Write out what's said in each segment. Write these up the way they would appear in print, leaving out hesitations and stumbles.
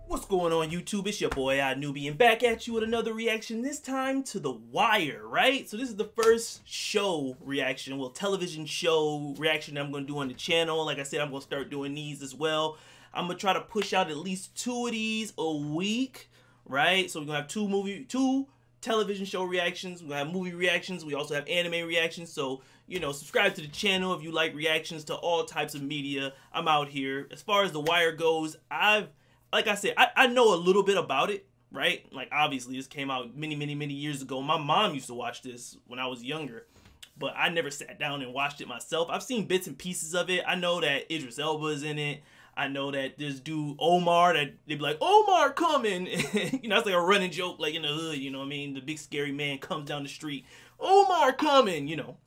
What's going on, YouTube? It's your boy iNewbie, and back at you with another reaction, this time to The Wire, right? So this is the first show reaction, well, television show reaction that I'm going to do on the channel. Like I said, I'm going to start doing these as well. I'm going to try to push out at least 2 of these a week, right? So we're going to have two television show reactions. We're going to have movie reactions. We also have anime reactions. So, you know, subscribe to the channel if you like reactions to all types of media. I'm out here. As far as The Wire goes, like I said, I know a little bit about it, right? Like, obviously, this came out many years ago. My mom used to watch this when I was younger, but I never sat down and watched it myself. I've seen bits and pieces of it. I know that Idris Elba is in it. I know that this dude, Omar, that they'd be like, Omar coming! You know, it's like a running joke, like in the hood, you know what I mean? The big scary man comes down the street, Omar coming, you know.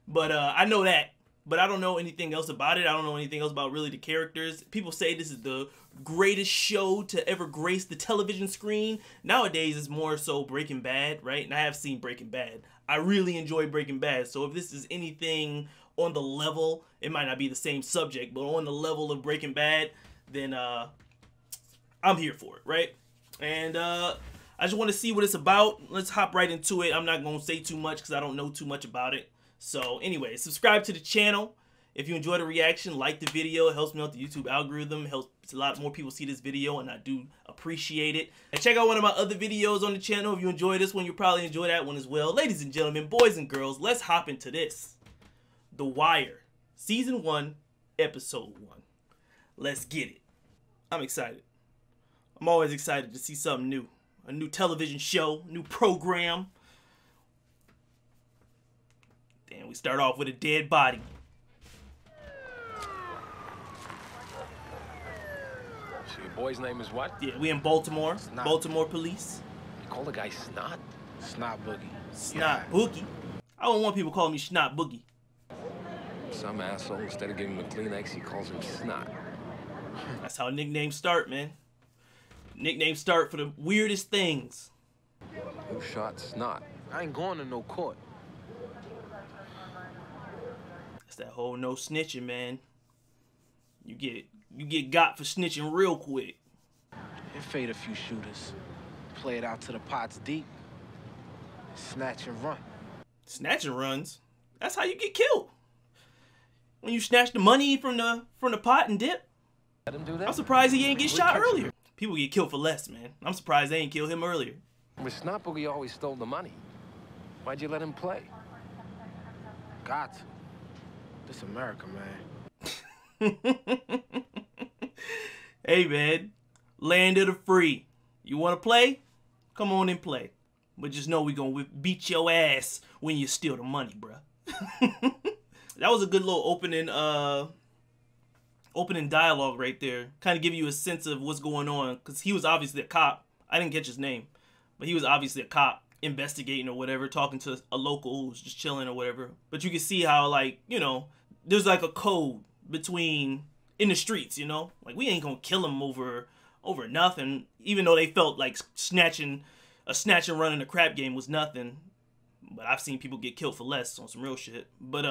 But I know that. But I don't know anything else about it. I don't know anything else about really the characters. People say this is the greatest show to ever grace the television screen. Nowadays, it's more so Breaking Bad, right? And I have seen Breaking Bad. I really enjoy Breaking Bad. So if this is anything on the level, it might not be the same subject, but on the level of Breaking Bad, then I'm here for it, right? And I just want to see what it's about. Let's hop right into it. I'm not going to say too much because I don't know too much about it. So anyway, subscribe to the channel. If you enjoyed the reaction, like the video. It helps me out the YouTube algorithm. It helps a lot more people see this video, and I do appreciate it. And check out one of my other videos on the channel. If you enjoy this one, you'll probably enjoy that one as well. Ladies and gentlemen, boys and girls, let's hop into this. The Wire, Season 1, Episode 1. Let's get it. I'm excited. I'm always excited to see something new. A new television show, new program. Damn, we start off with a dead body. So your boy's name is what? Yeah, we in Baltimore. Snot. Baltimore police. You call the guy Snot? Snot Boogie. Snot Boogie. I don't want people calling me Snot Boogie. Some asshole, instead of giving him a Kleenex, he calls him Snot. That's how nicknames start, man. Nicknames start for the weirdest things. Who shot Snot? I ain't going to no court. That's that whole no snitching, man. You get got for snitching real quick. It fade a few shooters. Play it out to the pots deep. Snatch and run. Snatch and runs? That's how you get killed. When you snatch the money from the pot and dip. Let him do that? I'm surprised he ain't get shot catch him. earlier. People get killed for less, man. I'm surprised they ain't killed him earlier. With Snot Boogie always stole the money. Why'd you let him play? Got to. This America, man. Hey, man. Land of the free. You want to play? Come on and play. But just know we gonna beat your ass when you steal the money, bruh. That was a good little opening dialogue right there. Kind of give you a sense of what's going on. Because he was obviously a cop. I didn't catch his name. But he was obviously a cop investigating or whatever. Talking to a local who was just chilling or whatever. But you can see how, like, you know, there's like a code between in the streets, you know? Like, we ain't gonna kill him over nothing. Even though they felt like a snatch and run in a crap game was nothing. But I've seen people get killed for less on some real shit. But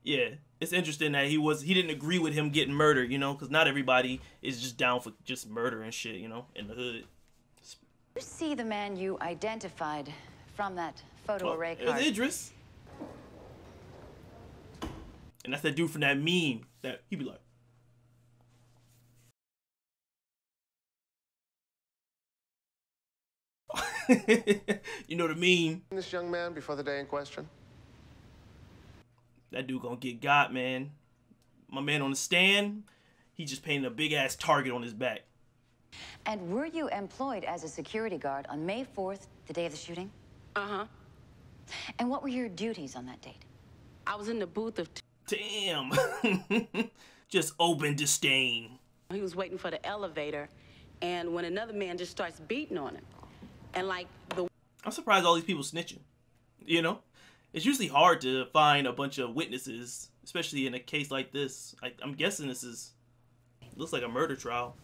yeah, it's interesting that he didn't agree with him getting murdered, you know, because not everybody is just down for just murder and shit, you know, in the hood. You see the man you identified from that photo array It was card. Idris. And that's that dude from that meme that he'd be like, you know the meme. This young man before the day in question? That dude gonna get got, man. My man on the stand, he just painted a big ass target on his back. And were you employed as a security guard on May 4th, the day of the shooting? Uh-huh. And what were your duties on that date? I was in the booth of... Damn. Just open disdain. He was waiting for the elevator, and when another man just starts beating on him. And, like, I'm surprised all these people snitching. You know? It's usually hard to find a bunch of witnesses, especially in a case like this. I'm guessing this looks like a murder trial.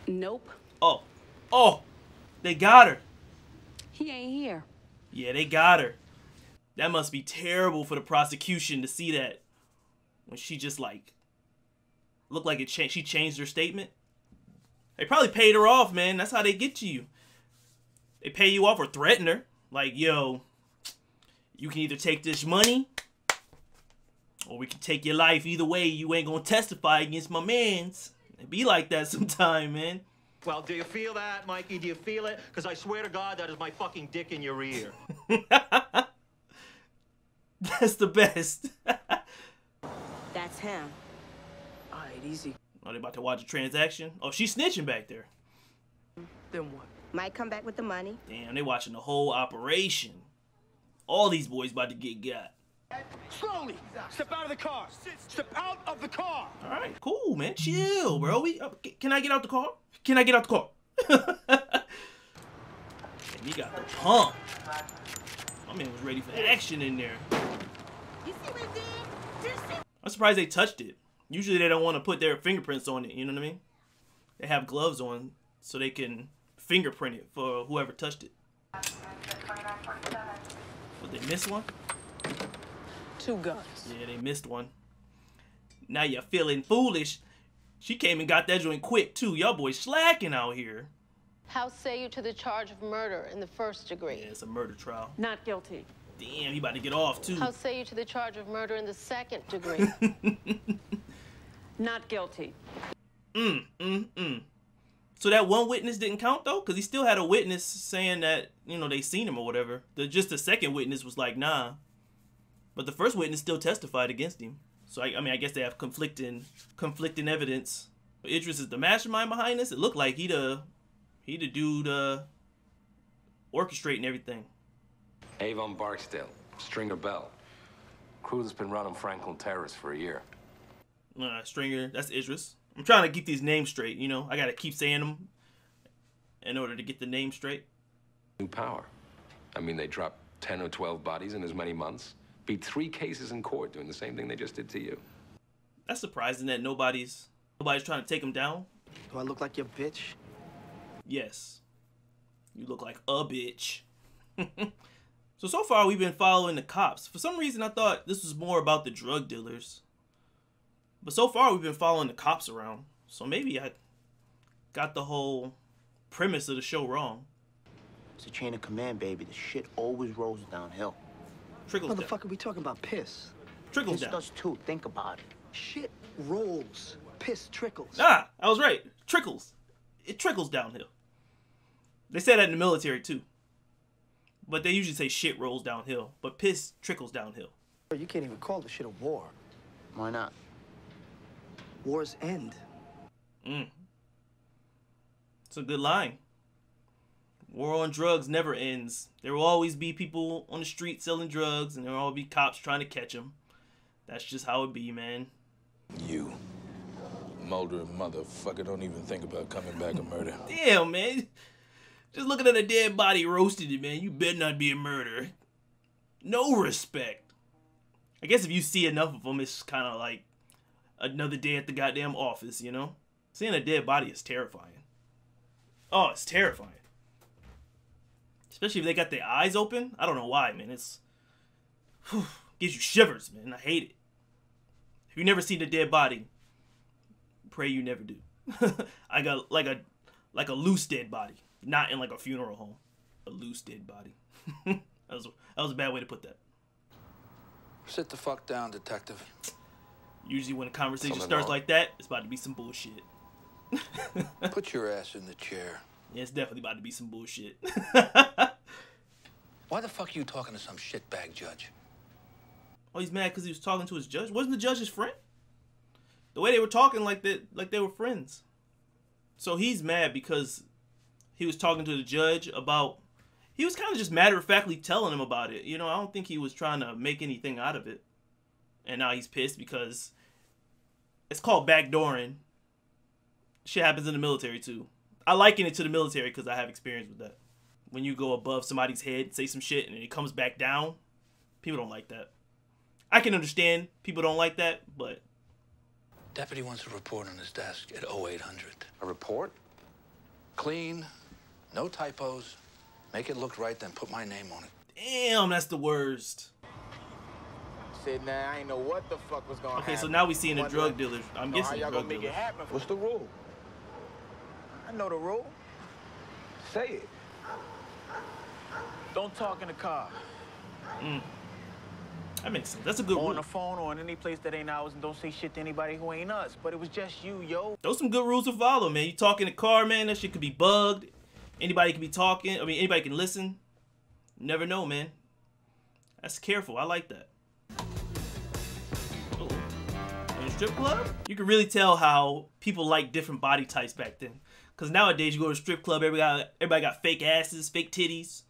Nope. Oh, they got her. He ain't here. Yeah, they got her. That must be terrible for the prosecution to see that when she just like looked like she changed her statement. They probably paid her off, man. That's how they get to you. They pay you off or threaten her. Like, yo, you can either take this money or we can take your life. Either way, you ain't gonna testify against my mans. It be like that sometime, man. Well, do you feel that, Mikey? Do you feel it? Because I swear to God, that is my fucking dick in your ear. That's the best. That's him. All right, easy. Oh, they about to watch a transaction? Oh, she's snitching back there. Then what? Might come back with the money. Damn, they watching the whole operation. All these boys about to get got. Slowly! Step out of the car! Step out of the car! All right, cool, man. Chill, bro. Can I get out the car? Can I get out the car? And he got the pump. My man was ready for action in there. You see what they did? I'm surprised they touched it. Usually they don't want to put their fingerprints on it, you know what I mean? They have gloves on so they can fingerprint it for whoever touched it. But they missed one? 2 guns. Yeah, they missed one. Now you're feeling foolish. She came and got that joint quick, too. Y'all boys slacking out here. How say you to the charge of murder in the 1st degree? Yeah, it's a murder trial. Not guilty. Damn, he about to get off, too. How say you to the charge of murder in the 2nd degree? Not guilty. So that one witness didn't count, though? Because he still had a witness saying that, you know, they seen him or whatever. Just the second witness was like, nah. But the first witness still testified against him. So, I mean, I guess they have conflicting evidence. But Idris is the mastermind behind this. It looked like he the dude orchestrating everything. Avon Barksdale, Stringer Bell. Crew that's been running Franklin Terrace for a year. Stringer, that's Idris. I'm trying to keep these names straight, you know. I gotta keep saying them in order to get the name straight. New power. I mean, they dropped 10 or 12 bodies in as many months. Beat 3 cases in court doing the same thing they just did to you. That's surprising that nobody's trying to take him down. Do I look like your bitch? Yes. You look like a bitch. So far we've been following the cops. For some reason I thought this was more about the drug dealers. But so far we've been following the cops around. So maybe I got the whole premise of the show wrong. It's a chain of command, baby. The shit always rolls downhill. Trickles down. Motherfucker, we talking about piss. Trickles Piss down. does too. Think about it. Shit rolls. Piss trickles. Ah, I was right. Trickles. It trickles downhill. They say that in the military too. But they usually say shit rolls downhill. But piss trickles downhill. You can't even call this shit a war. Why not? Wars end. It's a good line. War on drugs never ends. There will always be people on the street selling drugs, and there will always be cops trying to catch them. That's just how it be, man. You, Mulder motherfucker, don't even think about coming back a murder. Damn, man. Just looking at a dead body roasted it, man. You better not be a murderer. No respect. I guess if you see enough of them, it's kind of like another day at the goddamn office, you know? Seeing a dead body is terrifying. Oh, it's terrifying. Especially if they got their eyes open. I don't know why, man. It's gives you shivers, man. I hate it. If you never seen a dead body, pray you never do. I got like a loose dead body, not in like a funeral home. A loose dead body. that was a bad way to put that. Sit the fuck down, detective. Usually when a conversation starts like that, it's about to be some bullshit. Put your ass in the chair. Yeah, it's definitely about to be some bullshit. Why the fuck are you talking to some shitbag judge? Oh, he's mad because he was talking to his judge? Wasn't the judge his friend? The way they were talking like they were friends. So he's mad because he was talking to the judge about... He was kind of just matter-of-factly telling him about it. You know, I don't think he was trying to make anything out of it. And now he's pissed because... It's called backdooring. Shit happens in the military, too. I liken it to the military because I have experience with that. When you go above somebody's head, say some shit, and it comes back down, people don't like that. I can understand people don't like that, but... Deputy wants a report on his desk at 0800. A report? Clean, no typos. Make it look right, then put my name on it. Damn, that's the worst. Said, nah, I ain't know what the fuck was going to happen. Okay, so now we seeing the drug dealers. I'm guessing y'all drug gonna make dealers. it happen. What's the rule? I know the rule. Say it. Don't talk in the car. That makes sense. That's a good or rule. on the phone or in any place that ain't ours, and don't say shit to anybody who ain't us. But it was just you, yo. Those some good rules to follow, man. You talk in the car, man, that shit could be bugged. Anybody can be talking. I mean, anybody can listen. You never know, man. That's careful. I like that. Uh-oh. In a strip club? You can really tell how people like different body types back then. Because nowadays, you go to a strip club, everybody got fake asses, fake titties.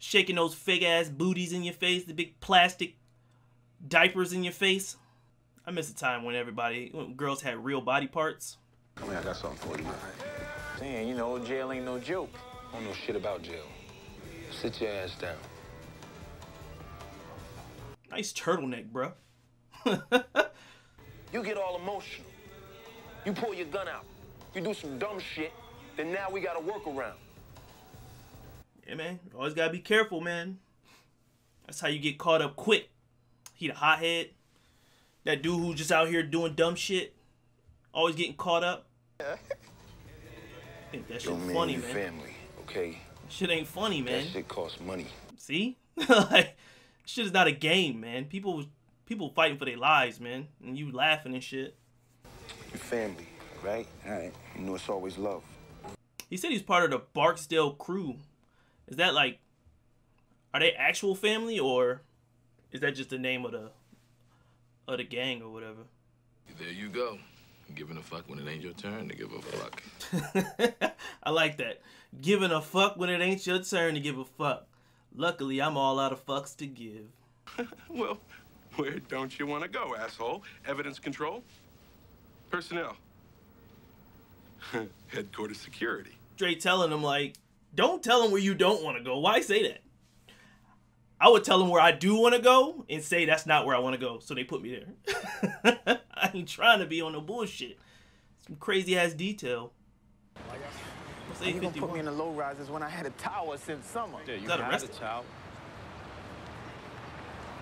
Shaking those fake ass booties in your face, the big plastic diapers in your face. I miss a time when girls had real body parts. Come here, I got something for you. Damn, you know, jail ain't no joke. I don't know shit about jail. Sit your ass down. Nice turtleneck, bro. You get all emotional. You pull your gun out. You do some dumb shit. Then now we got a workaround. Yeah, man. You always gotta be careful, man. That's how you get caught up quick. He the hothead. That dude who's just out here doing dumb shit. Always getting caught up. I think that shit funny, man. Family, okay? Shit ain't funny, man. That shit costs money. See? Like, shit is not a game, man. People fighting for their lives, man. And you laughing and shit. Your family, right? All right. You know it's always love. He said he's part of the Barksdale crew. Is that like, are they actual family, or is that just the name of the gang or whatever? There you go. Giving a fuck when it ain't your turn to give a fuck. I like that. Giving a fuck when it ain't your turn to give a fuck. Luckily, I'm all out of fucks to give. Well, where don't you want to go, asshole? Evidence control? Personnel. Headquarters security. Straight telling them, like, don't tell them where you don't want to go. Why say that? I would tell them where I do want to go and say that's not where I want to go, so they put me there. I ain't trying to be on no bullshit. Some crazy ass detail. You gonna put me in the low rises when I had a tower since summer. Yeah, you had a tower.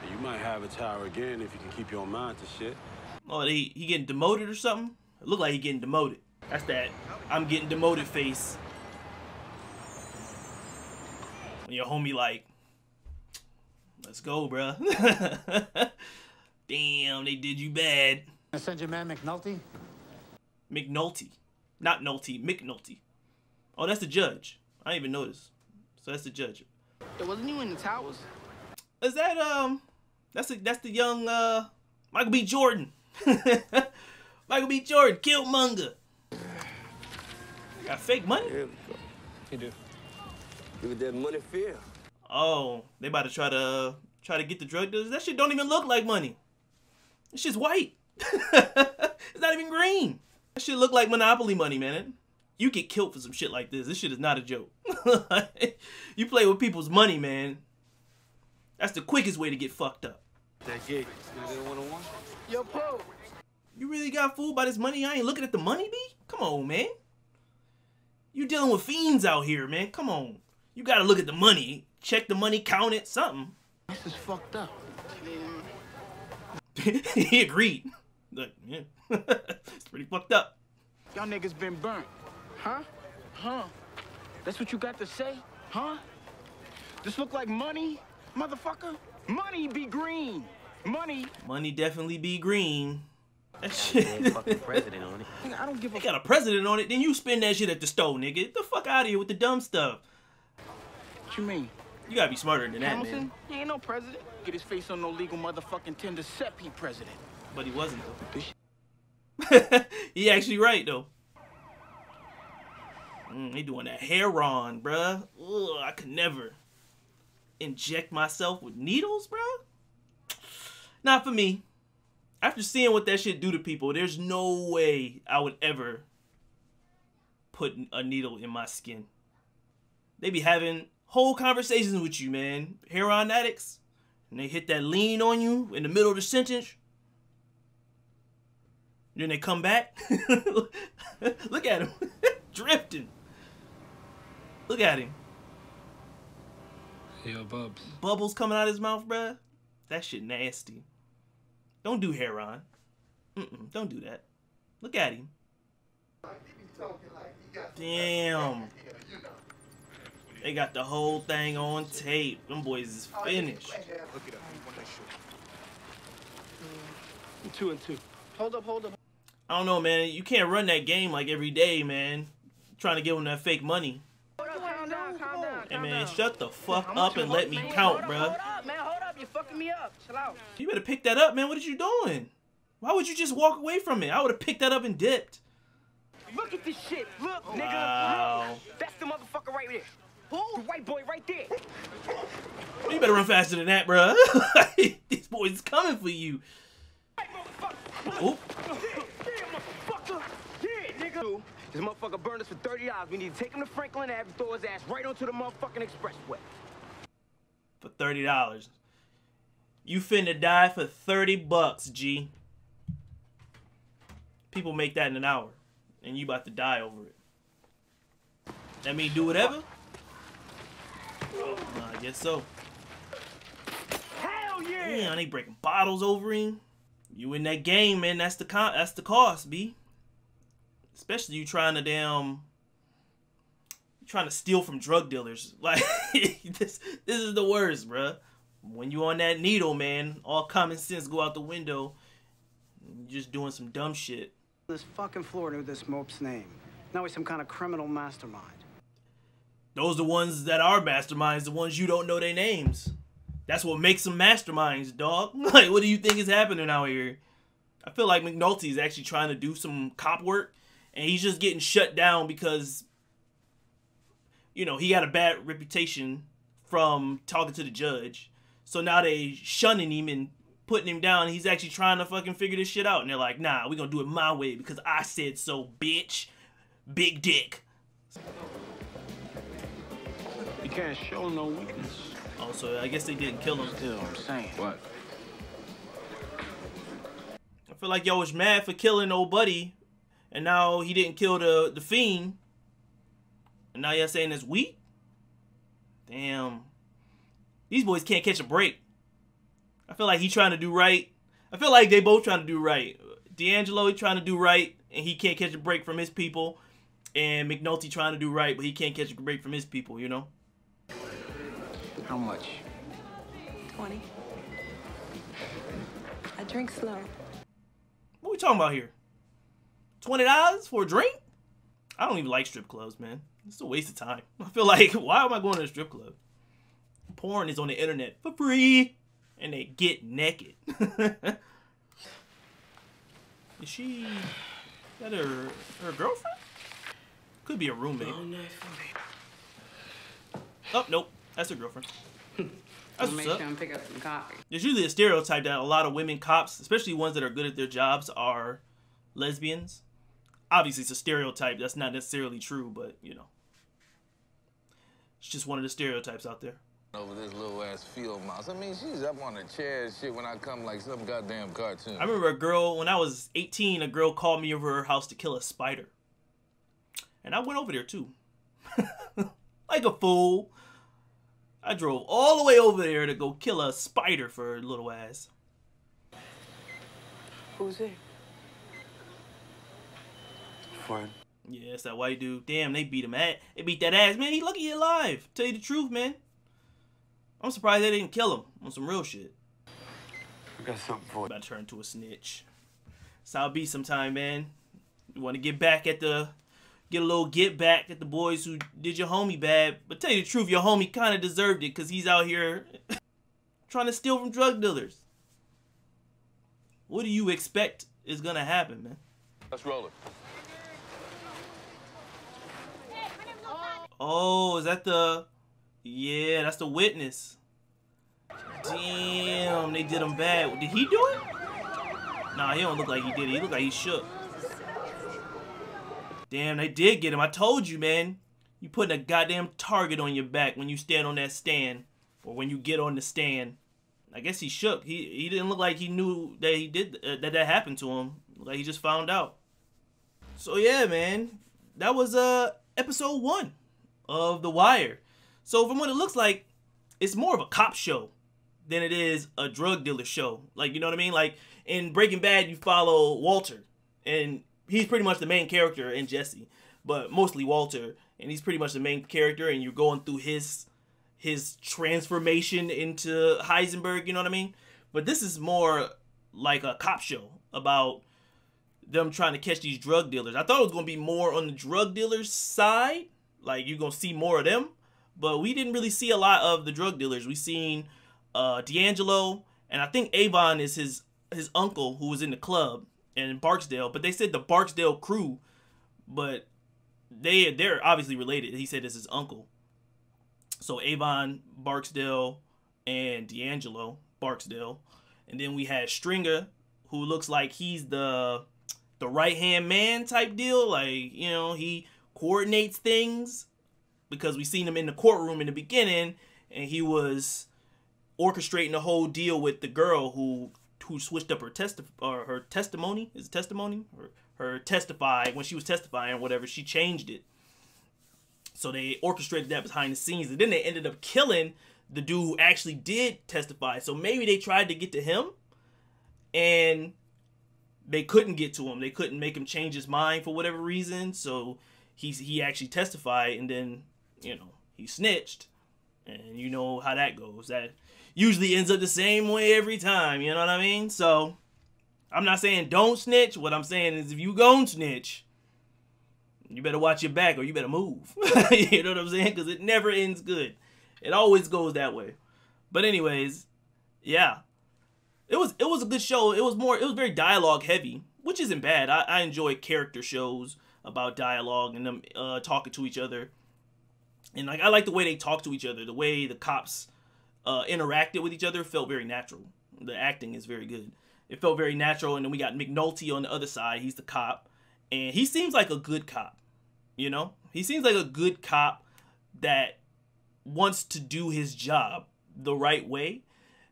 You might have a tower again if you can keep your mind to shit. Oh, he getting demoted or something? It look like he getting demoted. That's that I'm getting demoted face. When your homie like, let's go, bruh. Damn, they did you bad. I send your man McNulty? McNulty. Not Nulty, McNulty. Oh, that's the judge. I didn't even notice. So that's the judge. Wasn't you in the towers? Is that that's the young Michael B. Jordan. Michael B. Jordan, Killmonger. Got fake money? Here we go. You do. Give it that money fear. Oh, they about to try to get the drug dealers. That shit don't even look like money. That shit's white. It's not even green. That shit look like Monopoly money, man. You get killed for some shit like this. This shit is not a joke. You play with people's money, man. That's the quickest way to get fucked up. That gate. Yo, Poe. You really got fooled by this money? I ain't looking at the money, B? Come on, man. You dealing with fiends out here, man. Come on. You gotta look at the money. Check the money, count it, something. This is fucked up. He agreed. Like, yeah. It's pretty fucked up. Y'all niggas been burnt. Huh? Huh? That's what you got to say? Huh? This look like money, motherfucker? Money be green. Money definitely be green. That shit. Fucking president on it. I don't give a. They got a president on it. Then you spend that shit at the store, nigga. Get the fuck out of here with the dumb stuff. What you mean? You gotta be smarter than that, Hamilton? man. He ain't no president. Get his face on no legal motherfucking tender step, he president. But he wasn't though. He actually right though. They doing that heroin, bruh. Ugh, I could never inject myself with needles, bruh. Not for me. After seeing what that shit do to people, there's no way I would ever put a needle in my skin. They be having whole conversations with you, man. Heroin addicts. And they hit that lean on you in the middle of the sentence. Then they come back. Look at him. Drifting. Look at him. Yo, Bubs. Bubbles coming out of his mouth, bruh. That shit nasty. Don't do heroin. Don't do that. Look at him. Damn. They got the whole thing on tape. Them boys is finished. Look it up. 2 and 2. Hold up. I don't know, man. You can't run that game like every day, man. Trying to give them that fake money. Calm down. Hey, man, shut the fuck up and let me count, bruh. Hold up, man. Hold up. You're fucking me up. Chill out. You better pick that up, man. What are you doing? Why would you just walk away from it? I would have picked that up and dipped. Look at this shit. Look, nigga. Wow. Look. That's the motherfucker right there. Who? The white boy right there. You better run faster than that, bruh. These boys is coming for you. Oop. This motherfucker burned us for $30. We need to take him to Franklin Ave and throw his ass right onto the motherfucking expressway. For $30. You finna die for 30 bucks, G. People make that in an hour. And you about to die over it. That mean do whatever? I guess so. Hell yeah! Damn, they breaking bottles over him. You in that game, man. That's the cost, B. Especially you trying to steal from drug dealers. Like this is the worst, bruh. When you on that needle, man, all common sense go out the window. You're just doing some dumb shit. This fucking Florida with this mope's name. Now he's some kind of criminal mastermind. Those are the ones that are masterminds, the ones you don't know their names. That's what makes them masterminds, dog. Like, what do you think is happening out here? I feel like McNulty is actually trying to do some cop work, and he's just getting shut down because, you know, he got a bad reputation from talking to the judge. So now they shunning him and putting him down. He's actually trying to fucking figure this shit out. And they're like, nah, we're gonna do it my way because I said so, bitch. Big dick. You can't show no weakness. Oh, so I guess they didn't kill him. Still, I'm saying. What? I feel like y'all was mad for killing old buddy, and now he didn't kill the fiend, and now y'all saying it's weak? Damn. These boys can't catch a break. I feel like he trying to do right. I feel like they both trying to do right. D'Angelo trying to do right, and he can't catch a break from his people. And McNulty trying to do right, but he can't catch a break from his people, you know? How much? 20. I drink slow. What we talking about here? $20 for a drink? I don't even like strip clubs, man. It's a waste of time. I feel like, why am I going to a strip club? Porn is on the internet for free. And they get naked. Is she... Is that her girlfriend? Could be a roommate. Oh, nope. That's her girlfriend. That's what's up. Pick up some coffee. There's usually a stereotype that a lot of women cops, especially ones that are good at their jobs, are lesbians. Obviously, it's a stereotype. That's not necessarily true, but, you know. It's just one of the stereotypes out there. Over this little ass field mouse. I mean, she's up on the chair and shit when I come like some goddamn cartoon. I remember a girl, when I was 18, a girl called me over her house to kill a spider. And I went over there, too. Like a fool. I drove all the way over there to go kill a spider for her little ass. Who's it? Friend. Yeah, it's that white dude. Damn, they beat him at. They beat that ass, man. He lucky he alive. Tell you the truth, man. I'm surprised they didn't kill him on some real shit. I got something for you. About to turn into a snitch. That's how it be sometime, man. You want to get back at the... Get a little get back at the boys who did your homie bad. But tell you the truth, your homie kind of deserved it because he's out here trying to steal from drug dealers. What do you expect is going to happen, man? Let's roll it. Oh, is that the... Yeah, that's the witness. Damn, they did him bad. Did he do it? Nah, he don't look like he did it. He look like he shook. Damn, they did get him. I told you, man. You putting a goddamn target on your back when you stand on that stand. Or when you get on the stand. I guess he shook. He didn't look like he knew that he did that happened to him. Like he just found out. So yeah, man. That was episode 1 of The Wire. So from what it looks like, it's more of a cop show than it is a drug dealer show. Like, you know what I mean? Like in Breaking Bad, you follow Walter. And pretty much the main character in Jesse, but mostly Walter, and he's pretty much the main character, and you're going through his transformation into Heisenberg, you know what I mean? But this is more like a cop show about them trying to catch these drug dealers. I thought it was going to be more on the drug dealers side, like you're going to see more of them, but we didn't really see a lot of the drug dealers. We seen D'Angelo, and I think Avon is his uncle who was in the club in Barksdale, but they said the Barksdale crew, but they're obviously related. He said it's his uncle. So Avon Barksdale and D'Angelo Barksdale, and then we had Stringer, who looks like he's the right-hand man type deal. Like, you know, he coordinates things because we seen him in the courtroom in the beginning, and he was orchestrating the whole deal with the girl who switched up her testimony. Is it testimony? Her testify when she was testifying or whatever, she changed it. So they orchestrated that behind the scenes, and then they ended up killing the dude who actually did testify. So maybe they tried to get to him, and they couldn't get to him. They couldn't make him change his mind for whatever reason. So he actually testified, and then, you know, he snitched, and you know how that goes. That usually ends up the same way every time. You know what I mean? So I'm not saying don't snitch. What I'm saying is if you gon' snitch, you better watch your back or you better move. You know what I'm saying? Because it never ends good. It always goes that way. But anyways, yeah. It was a good show. It was very dialogue heavy, which isn't bad. I enjoy character shows about dialogue and them talking to each other. And like I like the way they talk to each other. The way the cops interacted with each other felt very natural. The acting is very good. It felt very natural. And then we got McNulty on the other side. He's the cop. And he seems like a good cop, you know? He seems like a good cop that wants to do his job the right way.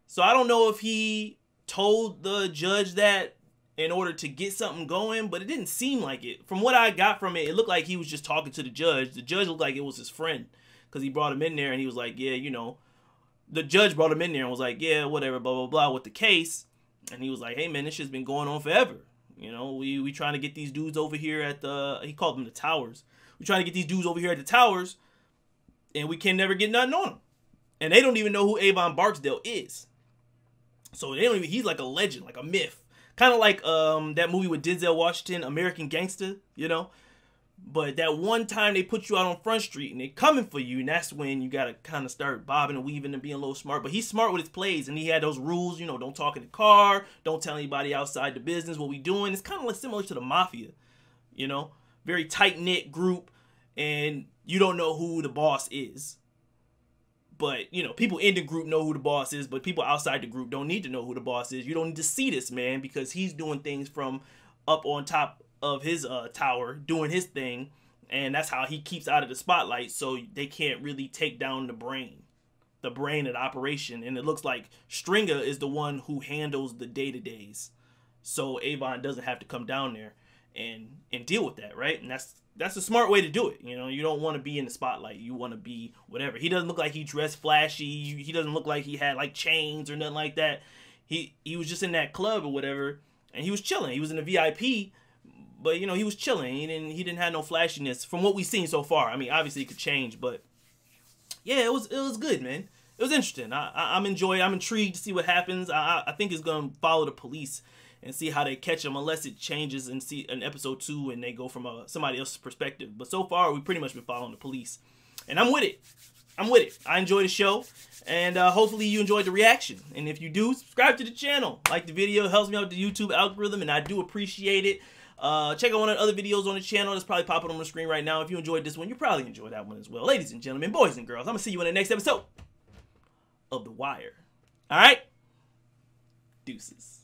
So I don't know if he told the judge that in order to get something going, but it didn't seem like it. From what I got from it, it looked like he was just talking to the judge. The judge looked like it was his friend because he brought him in there and he was like, yeah, you know, the judge brought him in there and was like, yeah, whatever, blah, blah, blah, with the case. And he was like, hey, man, this shit's been going on forever. You know, we trying to get these dudes over here at the, he called them the towers. We trying to get these dudes over here at the towers, and we can never get nothing on them. And they don't even know who Avon Barksdale is. So they don't even, he's like a legend, like a myth. Kind of like that movie with Denzel Washington, American Gangster, you know? But that one time they put you out on Front Street and they coming for you, and that's when you got to kind of start bobbing and weaving and being a little smart. But he's smart with his plays, and he had those rules, you know, don't talk in the car, don't tell anybody outside the business what we doing. It's kind of like similar to the mafia, you know? Very tight-knit group, and you don't know who the boss is. But, you know, people in the group know who the boss is, but people outside the group don't need to know who the boss is. You don't need to see this man because he's doing things from up on top of his tower, doing his thing, and that's how he keeps out of the spotlight, so they can't really take down the brain of the operation. And it looks like Stringer is the one who handles the day-to-days, so Avon doesn't have to come down there and deal with that, right? And that's a smart way to do it. You know, you don't want to be in the spotlight. You want to be whatever. He doesn't look like he dressed flashy. He doesn't look like he had like chains or nothing like that. He was just in that club or whatever, and he was chilling. He was in the VIP, but you know, he was chilling. He didn't have no flashiness from what we've seen so far. I mean, obviously it could change, but yeah, it was good, man. It was interesting. I'm enjoying. I'm intrigued to see what happens. I think it's gonna follow the police and see how they catch them, unless it changes in episode 2 and they go from somebody else's perspective. But so far, we've pretty much been following the police. And I'm with it. I enjoy the show. And hopefully you enjoyed the reaction. And if you do, subscribe to the channel. Like the video. It helps me out with the YouTube algorithm, and I do appreciate it. Check out one of the other videos on the channel. That's probably popping on the screen right now. If you enjoyed this one, you probably enjoyed that one as well. Ladies and gentlemen, boys and girls, I'm going to see you in the next episode of The Wire. All right? Deuces.